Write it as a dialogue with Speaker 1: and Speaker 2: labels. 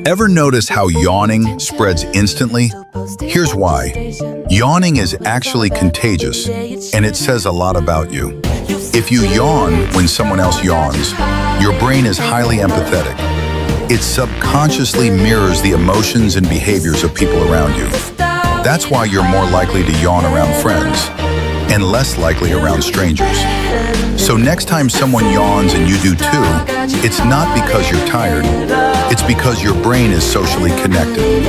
Speaker 1: Ever notice how yawning spreads instantly? Here's why. Yawning is actually contagious, and it says a lot about you. If you yawn when someone else yawns, your brain is highly empathetic. It subconsciously mirrors the emotions and behaviors of people around you. That's why you're more likely to yawn around friends and less likely around strangers. So next time someone yawns and you do too, it's not because you're tired, it's because your brain is socially connected.